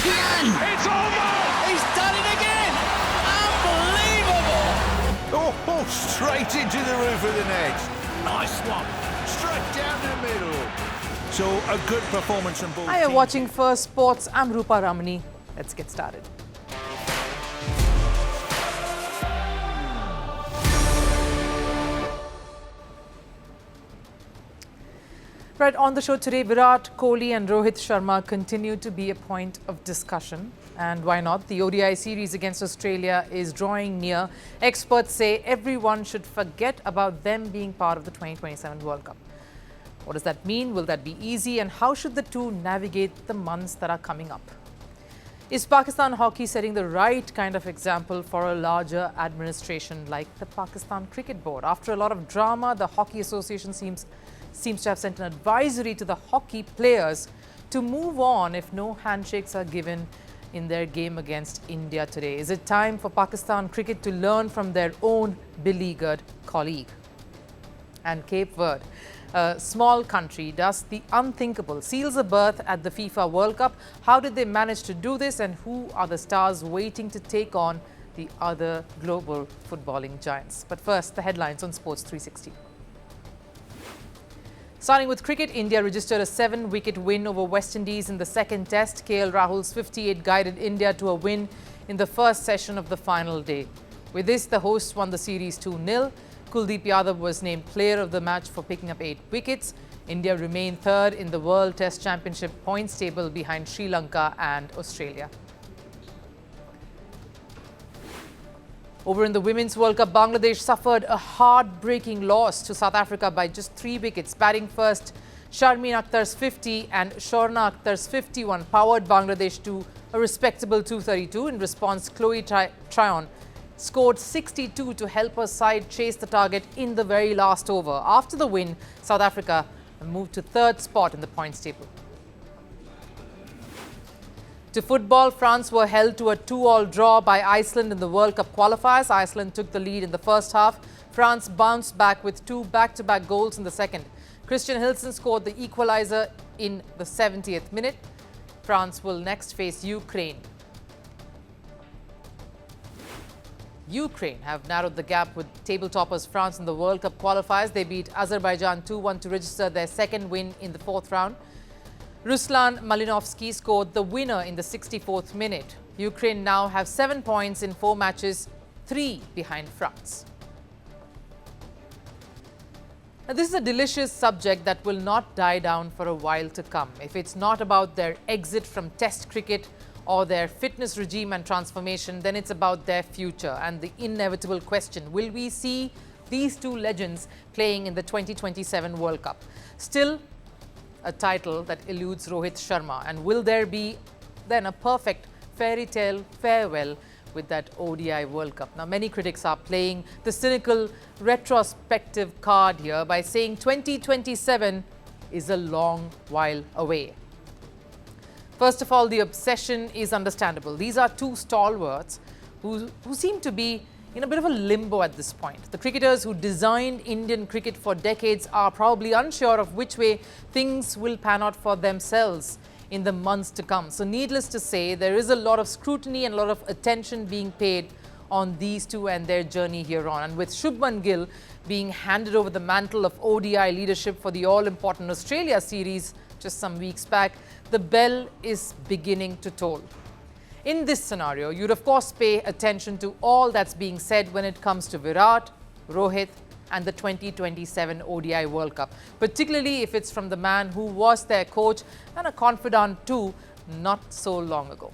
again! It's over! He's done it again! Unbelievable! Oh, straight into the roof of the net. Nice one. Straight down the middle. So a good performance from both Hi, you're teams. watching Firstpost. I'm Rupha Ramani. Let's get started. Right, on the show today, Virat, Kohli and Rohit Sharma continue to be a point of discussion. And why not? The ODI series against Australia is drawing near. Experts say everyone should forget about them being part of the 2027 World Cup. What does that mean? Will that be easy? And how should the two navigate the months that are coming up? Is Pakistan hockey setting the right kind of example for a larger administration like the Pakistan Cricket Board? After a lot of drama, the Hockey Association seems to have sent an advisory to the hockey players to move on if no handshakes are given in their game against India today. Is it time for Pakistan cricket to learn from their own beleaguered colleague? And Cape Verde, a small country, does the unthinkable, seals a berth at the FIFA World Cup. How did they manage to do this, and who are the stars waiting to take on the other global footballing giants? But first, the headlines on Sports 360. Starting with cricket, India registered a 7-wicket win over West Indies in the second test. KL Rahul's 58 guided India to a win in the first session of the final day. With this, the hosts won the series 2-0. Kuldeep Yadav was named player of the match for picking up 8 wickets. India remained third in the World Test Championship points table behind Sri Lanka and Australia. Over in the Women's World Cup, Bangladesh suffered a heartbreaking loss to South Africa by just 3 wickets. Batting first, Sharmin Akhtar's 50 and Shorna Akhtar's 51 powered Bangladesh to a respectable 232. In response, Chloe Tryon scored 62 to help her side chase the target in the very last over. After the win, South Africa moved to 3rd spot in the points table. To football, France were held to a 2-all draw by Iceland in the World Cup qualifiers. Iceland took the lead in the first half. France bounced back with 2 back-to-back goals in the second. Christian Hilsen scored the equalizer in the 70th minute. France will next face Ukraine. Ukraine have narrowed the gap with table toppers France in the World Cup qualifiers. They beat Azerbaijan 2-1 to register their second win in the 4th round. Ruslan Malinovsky scored the winner in the 64th minute. Ukraine now have 7 points in 4 matches, 3 behind France. Now, this is a delicious subject that will not die down for a while to come. If it's not about their exit from Test cricket or their fitness regime and transformation, then it's about their future and the inevitable question: will we see these two legends playing in the 2027 World Cup? Still a title that eludes Rohit Sharma, and will there be then a perfect fairy tale farewell with that ODI World Cup? Now, many critics are playing the cynical retrospective card here by saying 2027 is a long while away. First of all, the obsession is understandable. These are two stalwarts who seem to be in a bit of a limbo at this point. The cricketers who designed Indian cricket for decades are probably unsure of which way things will pan out for themselves in the months to come. So needless to say, there is a lot of scrutiny and a lot of attention being paid on these two and their journey here on. And with Shubman Gill being handed over the mantle of ODI leadership for the all-important Australia series just some weeks back, the bell is beginning to toll. In this scenario, you'd of course pay attention to all that's being said when it comes to Virat, Rohit and the 2027 ODI World Cup, particularly if it's from the man who was their coach and a confidant too not so long ago.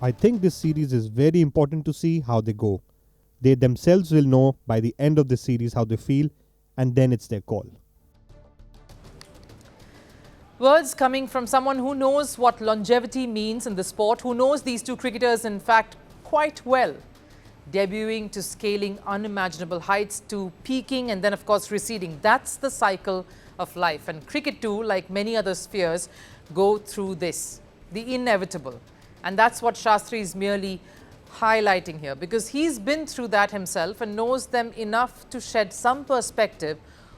I think this series is very important to see how they go. They themselves will know by the end of the series how they feel, and then it's their call. Words coming from someone who knows what longevity means in the sport, who knows these two cricketers, in fact, quite well. Debuting to scaling unimaginable heights to peaking and then, of course, receding. That's the cycle of life. And cricket, too, like many other spheres, go through this, the inevitable. And that's what Shastri is merely highlighting here, because he's been through that himself and knows them enough to shed some perspective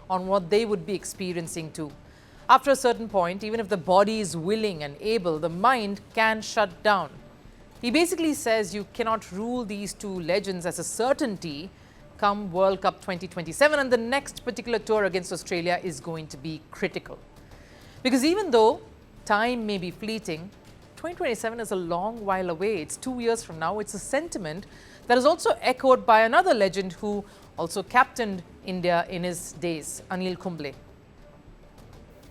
on what they would be experiencing too. After a certain point, even if the body is willing and able, the mind can shut down. He basically says you cannot rule these two legends as a certainty come World Cup 2027, and the next particular tour against Australia is going to be critical. Because even though time may be fleeting, 2027 is a long while away. It's 2 years from now. It's a sentiment that is also echoed by another legend who also captained India in his days, Anil Kumble.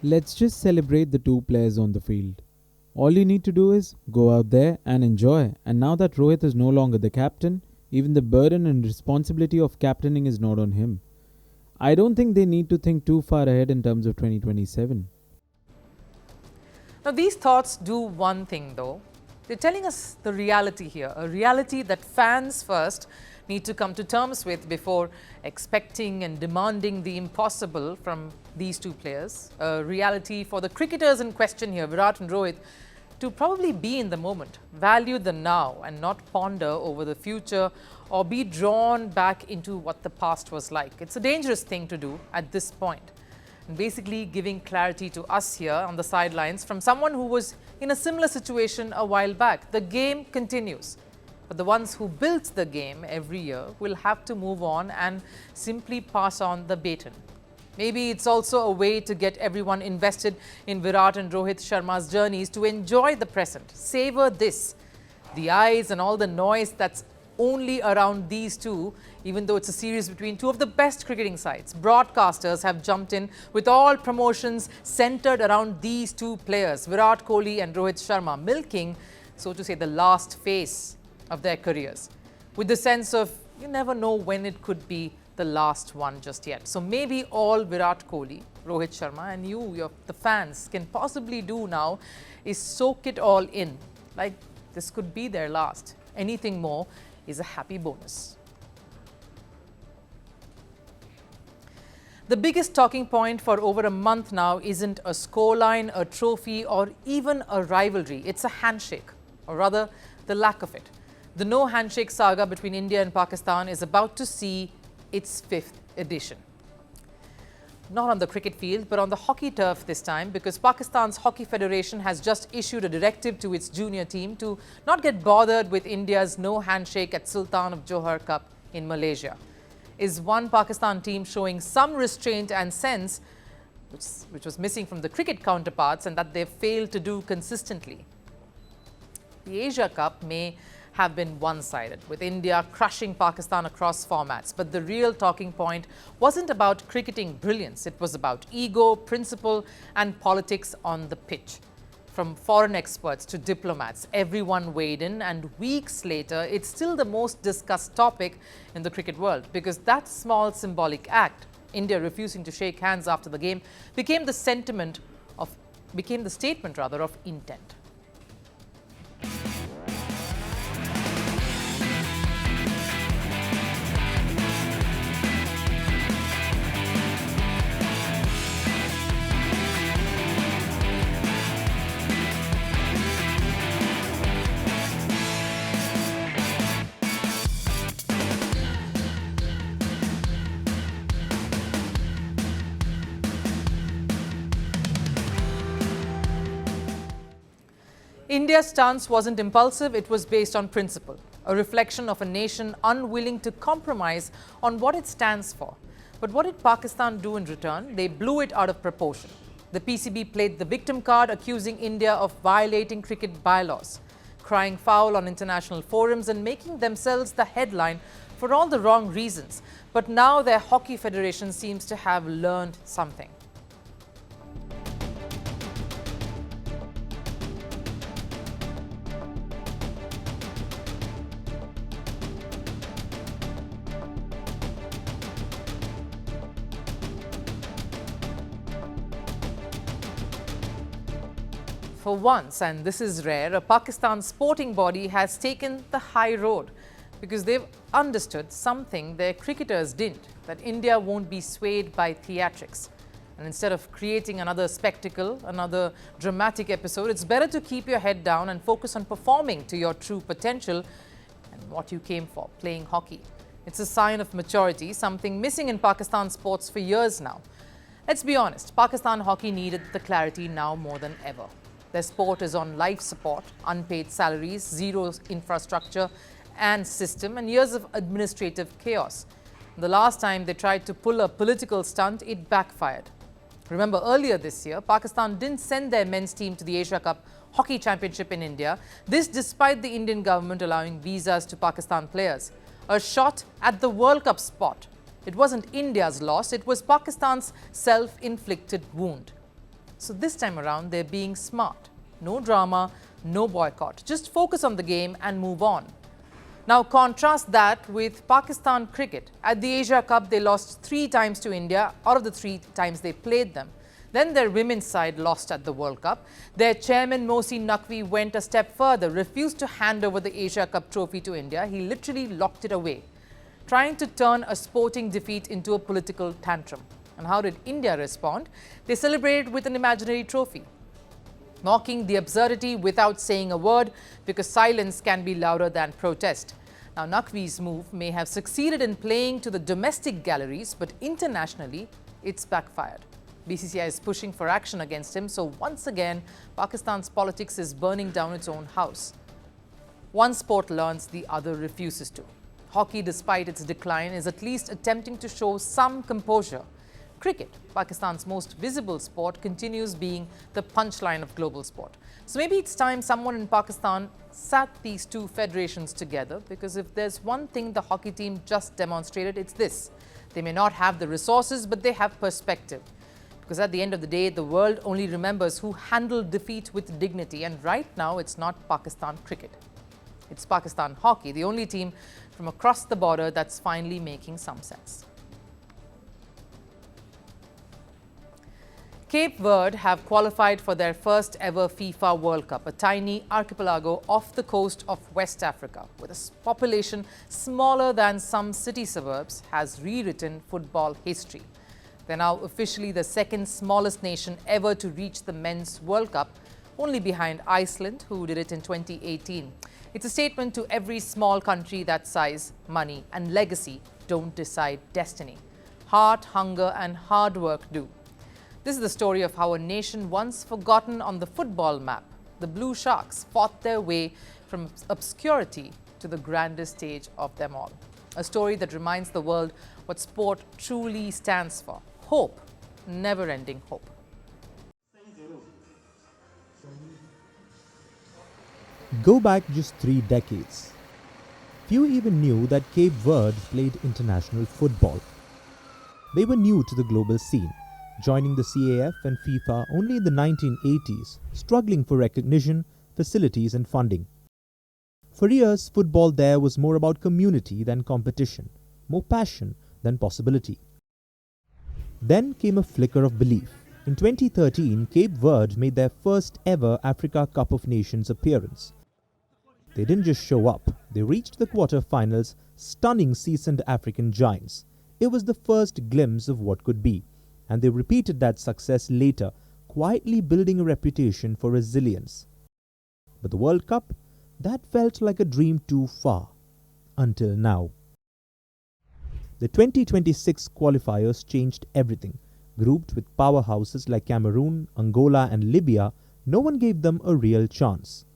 Let's just celebrate the two players on the field. All you need to do is go out there and enjoy. And now that Rohit is no longer the captain, even the burden and responsibility of captaining is not on him. I don't think they need to think too far ahead in terms of 2027. Now, these thoughts do one thing though. They're telling us the reality here, a reality that fans first need to come to terms with before expecting and demanding the impossible from these two players. A reality for the cricketers in question here, Virat and Rohit, to probably be in the moment, value the now and not ponder over the future or be drawn back into what the past was like. It's a dangerous thing to do at this point. And basically giving clarity to us here on the sidelines from someone who was in a similar situation a while back. The game continues, but the ones who built the game every year will have to move on and simply pass on the baton. Maybe it's also a way to get everyone invested in Virat and Rohit Sharma's journeys to enjoy the present, savor this, the eyes and all the noise that's only around these two, even though it's a series between two of the best cricketing sides. Broadcasters have jumped in with all promotions centered around these two players, Virat Kohli and Rohit Sharma, milking, so to say, the last phase of their careers, with the sense of you never know when it could be the last one just yet. So maybe all Virat Kohli, Rohit Sharma and the fans can possibly do now is soak it all in, like this could be their last. Anything more is a happy bonus. The biggest talking point for over a month now isn't a scoreline, a trophy or even a rivalry. It's a handshake, or rather the lack of it. The no-handshake saga between India and Pakistan is about to see its 5th edition. Not on the cricket field, but on the hockey turf this time, because Pakistan's Hockey Federation has just issued a directive to its junior team to not get bothered with India's no handshake at Sultan of Johar Cup in Malaysia. Is one Pakistan team showing some restraint and sense, which was missing from the cricket counterparts and that they've failed to do consistently? The Asia Cup may have been one-sided, with India crushing Pakistan across formats. But the real talking point wasn't about cricketing brilliance. It was about ego, principle and politics on the pitch. From foreign experts to diplomats, everyone weighed in, and weeks later, it's still the most discussed topic in the cricket world, because that small symbolic act, India refusing to shake hands after the game, became the statement of intent. India's stance wasn't impulsive, it was based on principle, a reflection of a nation unwilling to compromise on what it stands for. But what did Pakistan do in return? They blew it out of proportion. The PCB played the victim card, accusing India of violating cricket bylaws, crying foul on international forums and making themselves the headline for all the wrong reasons. But now their hockey federation seems to have learned something. For once, and this is rare, a Pakistan sporting body has taken the high road, because they've understood something their cricketers didn't, that India won't be swayed by theatrics. And instead of creating another spectacle, another dramatic episode, it's better to keep your head down and focus on performing to your true potential and what you came for, playing hockey. It's a sign of maturity, something missing in Pakistan sports for years now. Let's be honest, Pakistan hockey needed the clarity now more than ever. Their sport is on life support, unpaid salaries, zero infrastructure and system, and years of administrative chaos. The last time they tried to pull a political stunt, it backfired. Remember, earlier this year, Pakistan didn't send their men's team to the Asia Cup Hockey Championship in India. This despite the Indian government allowing visas to Pakistan players. A shot at the World Cup spot. It wasn't India's loss, it was Pakistan's self-inflicted wound. So this time around, they're being smart. No drama, no boycott. Just focus on the game and move on. Now contrast that with Pakistan cricket. At the Asia Cup, they lost 3 times to India out of the 3 times they played them. Then their women's side lost at the World Cup. Their chairman Mohsin Naqvi went a step further, refused to hand over the Asia Cup trophy to India. He literally locked it away, trying to turn a sporting defeat into a political tantrum. And how did India respond? They celebrated with an imaginary trophy, mocking the absurdity without saying a word, because silence can be louder than protest. Now, Naqvi's move may have succeeded in playing to the domestic galleries, but internationally, it's backfired. BCCI is pushing for action against him, so once again, Pakistan's politics is burning down its own house. One sport learns, the other refuses to. Hockey, despite its decline, is at least attempting to show some composure. Cricket, Pakistan's most visible sport, continues being the punchline of global sport. So maybe it's time someone in Pakistan sat these two federations together, because if there's one thing the hockey team just demonstrated, it's this. They may not have the resources, but they have perspective. Because at the end of the day, the world only remembers who handled defeat with dignity. And right now, it's not Pakistan cricket. It's Pakistan hockey, the only team from across the border that's finally making some sense. Cape Verde have qualified for their first ever FIFA World Cup, a tiny archipelago off the coast of West Africa, with a population smaller than some city suburbs, has rewritten football history. They're now officially the second smallest nation ever to reach the Men's World Cup, only behind Iceland, who did it in 2018. It's a statement to every small country that size, money and legacy don't decide destiny. Heart, hunger and hard work do. This is the story of how a nation once forgotten on the football map, the Blue Sharks, fought their way from obscurity to the grandest stage of them all. A story that reminds the world what sport truly stands for. Hope, never-ending hope. Go back just 3 decades. Few even knew that Cape Verde played international football. They were new to the global scene, joining the CAF and FIFA only in the 1980s, struggling for recognition, facilities and funding. For years, football there was more about community than competition, more passion than possibility. Then came a flicker of belief. In 2013, Cape Verde made their first ever Africa Cup of Nations appearance. They didn't just show up, they reached the quarter-finals, stunning seasoned African giants. It was the first glimpse of what could be, and they repeated that success later, quietly building a reputation for resilience. But the World Cup, that felt like a dream too far. Until now. The 2026 qualifiers changed everything. Grouped with powerhouses like Cameroon, Angola and Libya, no one gave them a real chance.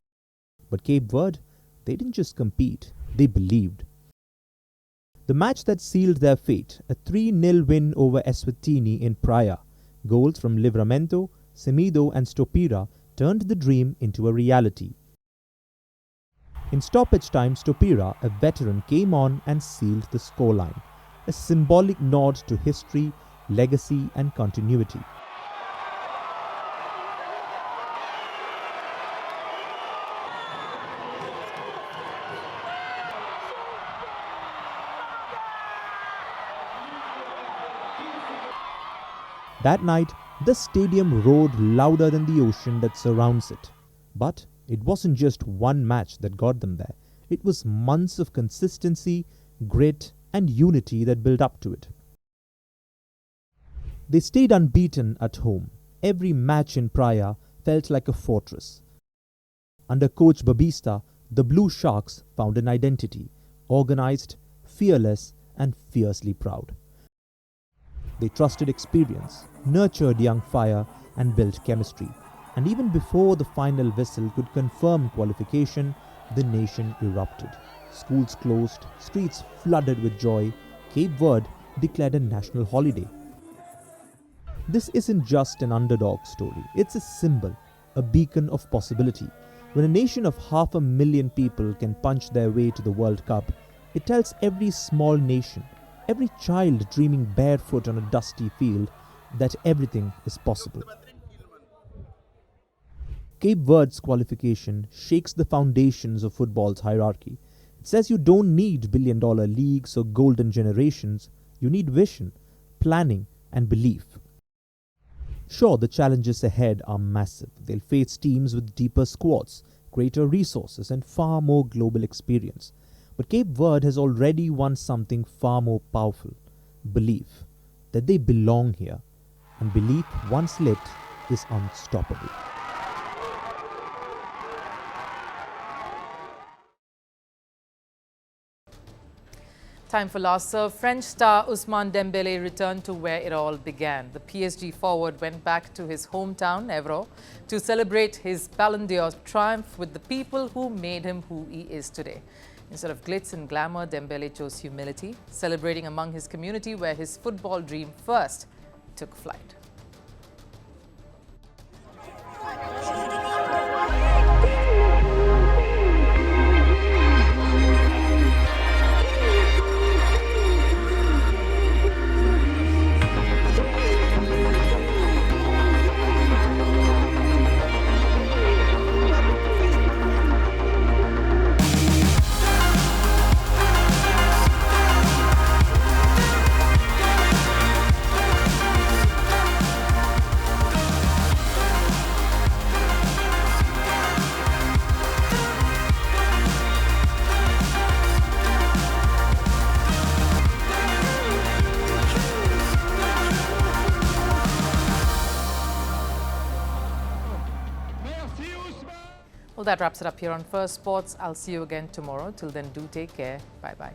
But Cape Verde, they didn't just compete, they believed. The match that sealed their fate, a 3-0 win over Eswatini in Praia. Goals from Livramento, Semedo and Stopira turned the dream into a reality. In stoppage time, Stopira, a veteran, came on and sealed the scoreline, a symbolic nod to history, legacy and continuity. That night, the stadium roared louder than the ocean that surrounds it. But it wasn't just one match that got them there. It was months of consistency, grit, and unity that built up to it. They stayed unbeaten at home. Every match in Praia felt like a fortress. Under coach Babista, the Blue Sharks found an identity, organized, fearless, and fiercely proud. They trusted experience, nurtured young fire, and built chemistry. And even before the final whistle could confirm qualification, the nation erupted. Schools closed, streets flooded with joy. Cape Verde declared a national holiday. This isn't just an underdog story, it's a symbol, a beacon of possibility. When a nation of 500,000 people can punch their way to the World Cup, it tells every small nation, every child dreaming barefoot on a dusty field, that everything is possible. Cape Verde's qualification shakes the foundations of football's hierarchy. It says you don't need billion-dollar leagues or golden generations, you need vision, planning, and belief. Sure, the challenges ahead are massive. They'll face teams with deeper squads, greater resources, and far more global experience. But Cape Verde has already won something far more powerful: belief, that they belong here. And belief, once lit, is unstoppable. Time for last serve. French star Ousmane Dembele returned to where it all began. The PSG forward went back to his hometown, Evro, to celebrate his Ballon d'Or triumph with the people who made him who he is today. Instead of glitz and glamour, Dembele chose humility, celebrating among his community where his football dream first took flight. Well, that wraps it up here on First Sports. I'll see you again tomorrow. Till then, do take care. Bye-bye.